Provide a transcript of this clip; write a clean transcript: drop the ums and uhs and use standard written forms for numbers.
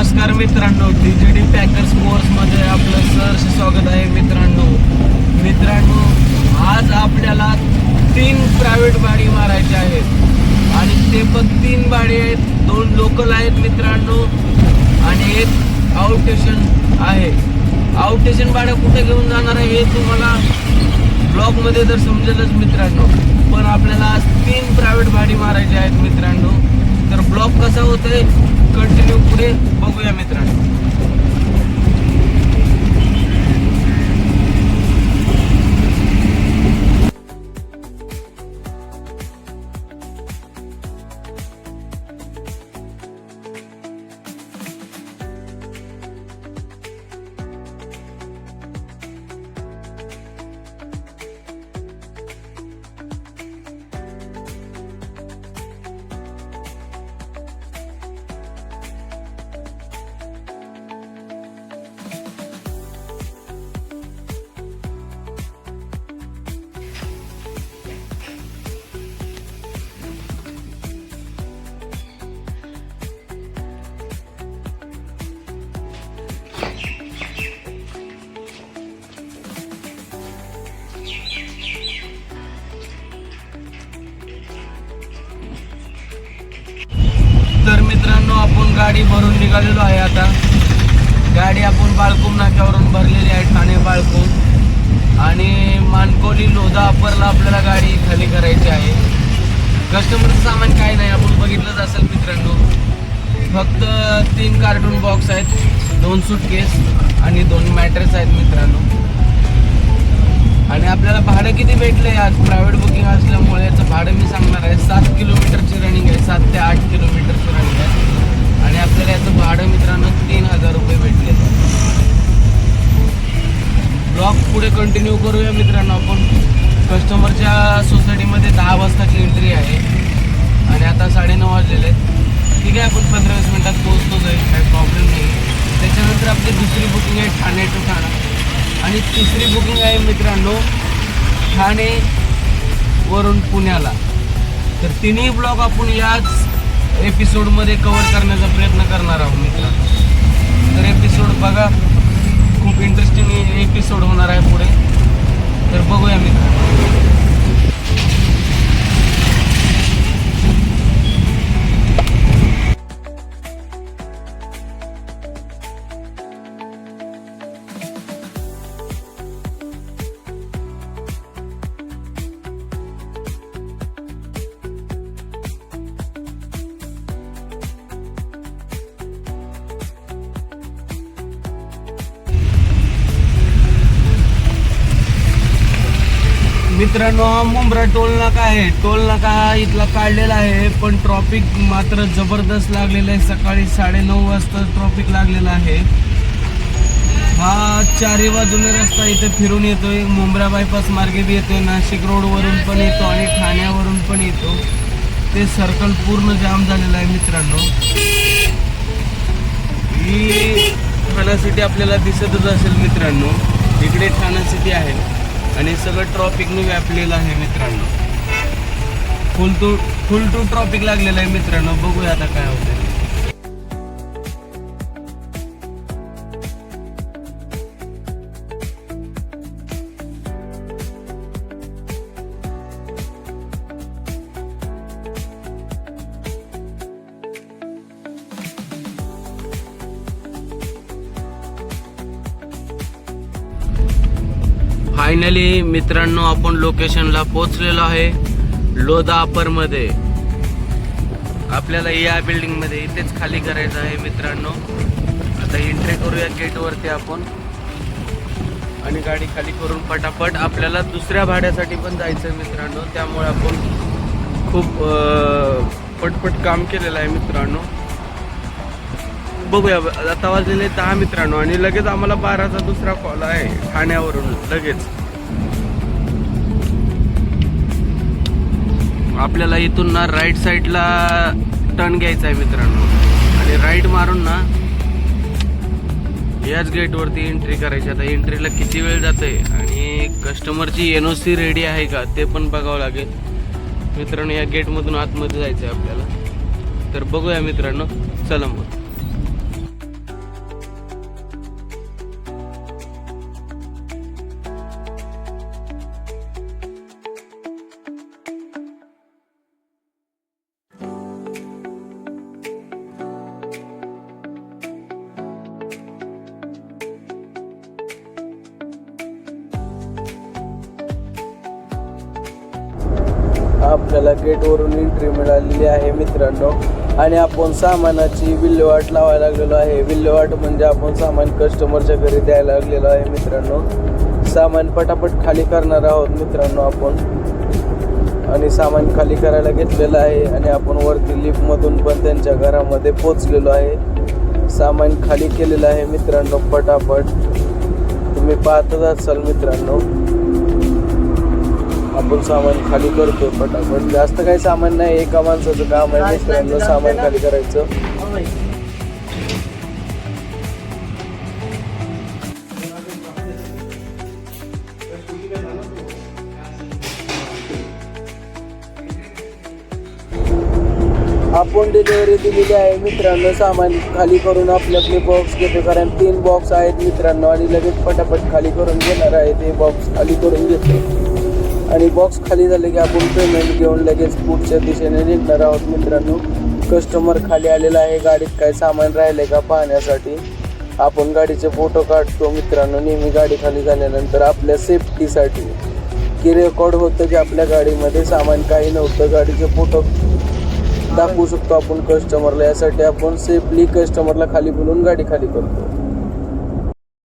नमस्कार मित्रांनो, DJD packers मोर्समध्ये आपलं सहर्ष स्वागत आहे मित्रांनो, आज आपल्याला 3 प्रायव्हेट गाडी मारायच्या आहेत आणि ते पण 3 गाडी आहेत. 2 लोकल आहेत मित्रांनो आणि एक आउट स्टेशन आहे. आउट स्टेशन भाडं कुठे घेऊन जाणार आहे हे तुम्हाला ब्लॉगमध्ये तर समजेलच मित्रांनो. पण आपल्याला आज 3 प्रायव्हेट गाडी मारायची आहेत मित्रांनो. तर ब्लॉग कसा होतोय कंटिन्यू पुढे बघूया मित्रांनो. तर मित्रांनो, आपण गाडी भरून निघालेलो आहे. आता गाडी आपण बाळकूम नाक्यावरून भरलेली आहे. ठाणे बाळकूम आणि मानकोली लोधा अप्परला आपल्याला गाडी खाली करायची आहे. कस्टमरचं सामान काय नाही, आपण बघितलंच असेल मित्रांनो. फक्त 3 कार्टून बॉक्स आहेत, 2 सूटकेस आणि 2 मॅट्रेस आहेत मित्रांनो. आणि आपल्याला भाडं किती भेटले आज प्रायव्हेट बुकिंग असल्यामुळे याचं भाडं मी सांगणार आहे. 7 किलोमीटरची रनिंग आहे, 7 ते 8 किलोमीटरची रनिंग आहे आणि आपल्याला याचं भाडं मित्रांनो 3000 रुपये भेटले. ब्लॉग पुढे कंटिन्यू करूया मित्रांनो. आपण कस्टमरच्या सोसायटीमध्ये 10 वाजताची एंट्री आहे आणि आता 9:30 वाजलेले आहेत. ठीक आहे, आपण 15-20 मिनिटात पोहोचतो जाईल, काही प्रॉब्लेम नाही. त्याच्यानंतर आपली दुसरी बुकिंग आहे ठाणे टू ठाणा आणि तिसरी बुकिंग आहे मित्रांनो ठाणे वरून पुण्याला. तर तिन्ही ब्लॉग आपण याच एपिसोडमध्ये कव्हर करण्याचा प्रयत्न करणार आहोत मित्रांनो. तर एपिसोड बघा, खूप इंटरेस्टिंग एपिसोड होणार आहे पुढे. तर बघूया मित्रांनो. मित्रांनो, हा मुंब्रा टोल नाका आहे. टोल नाका हा इथला काढलेला आहे, पण ट्रॉफिक मात्र जबरदस्त लागलेलं आहे. सकाळी 9:30 वाजता ट्रॉफिक लागलेला आहे. हा 4ही बाजूने रस्ता इथे फिरून येतोय. मुंब्रा बायपास मार्गे बी येतोय, नाशिक रोडवरून पण येतो आणि ठाण्यावरून पण येतो. ते सर्कल पूर्ण जाम झालेलं आहे मित्रांनो. ही ठाणा सिटी आपल्याला दिसतच असेल मित्रांनो. इकडे ठाणा सिटी आहे आणि सगळं ट्रॉफिकने व्यापलेलं आहे मित्रांनो. फुल टू ट्रॉफिक लागलेलं आहे मित्रांनो. बघूया आता काय होतं. फायनली मित्रांनो, आपण लोकेशनला पोहोचलेलो आहे लोधा अप्परमध्ये. आपल्याला या बिल्डिंगमध्ये इथेच खाली करायचं आहे मित्रांनो. आता एंट्री करूया गेटवरती आपण आणि गाडी खाली करून पटापट आपल्याला दुसऱ्या भाड्यासाठी पण जायचं आहे मित्रांनो. त्यामुळे आपण खूप पटपट काम केलेलं आहे मित्रांनो. बघूया. आता वाजलेले 10 मित्रांनो आणि लगेच आम्हाला 12चा दुसरा कॉल आहे ठाण्यावरून. लगेच आपल्याला इथून ना राईट साईडला टर्न घ्यायचा आहे मित्रांनो आणि राईट मारून ना याच गेटवरती एंट्री करायची. आता एंट्रीला किती वेळ जाते आणि कस्टमरची NOC रेडी आहे का ते पण बघावं लागेल मित्रांनो. या गेटमधून आतमध्ये जायचं आहे आपल्याला. तर बघूया मित्रांनो, चला मग. आपल्याला गेटवरून एंट्री मिळालेली आहे मित्रांनो. आणि आपण सामानाची विल्हेवाट लावायला लागलेलो आहे. विल्हेवाट म्हणजे आपण सामान कस्टमरच्या घरी द्यायला लागलेलो आहे मित्रांनो. सामान पटापट खाली करणार आहोत मित्रांनो आपण. आणि सामान खाली करायला घेतलेलं आहे आणि आपण वरती लिफ्टमधून पण त्यांच्या घरामध्ये पोचलेलो आहे. सामान खाली केलेलं आहे मित्रांनो पटापट. तुम्ही पाहतच असाल मित्रांनो, आपण सामान खाली करतोय पटापट. जास्त काही सामान नाही, एका माणसाचं काम आहे मित्रांनो सामान खाली करायचं. आपण डिलिव्हरी दिलेली आहे मित्रांनो. सामान खाली करून आपले आपले बॉक्स घेतो, कारण 3 बॉक्स आहेत मित्रांनो आणि लगेच पटापट खाली करून घेणार आहे. ते बॉक्स खाली करून घेतो आणि बॉक्स खाली झाले की आपण पेमेंट घेऊन लगेच पुढच्या दिशेने निघणार आहोत मित्रांनो. कस्टमर खाली आलेला आहे, गाडीत काय सामान राहिले का पाहण्यासाठी. आपण गाडीचे फोटो काढतो मित्रांनो नेहमी गाडी खाली झाल्यानंतर, आपल्या सेफ्टीसाठी, की रेकॉर्ड होतं की आपल्या गाडीमध्ये सामान काही नव्हतं. गाडीचे फोटो दाखवू शकतो आपण कस्टमरला. यासाठी आपण सेफली कस्टमरला खाली बोलून गाडी खाली करतो.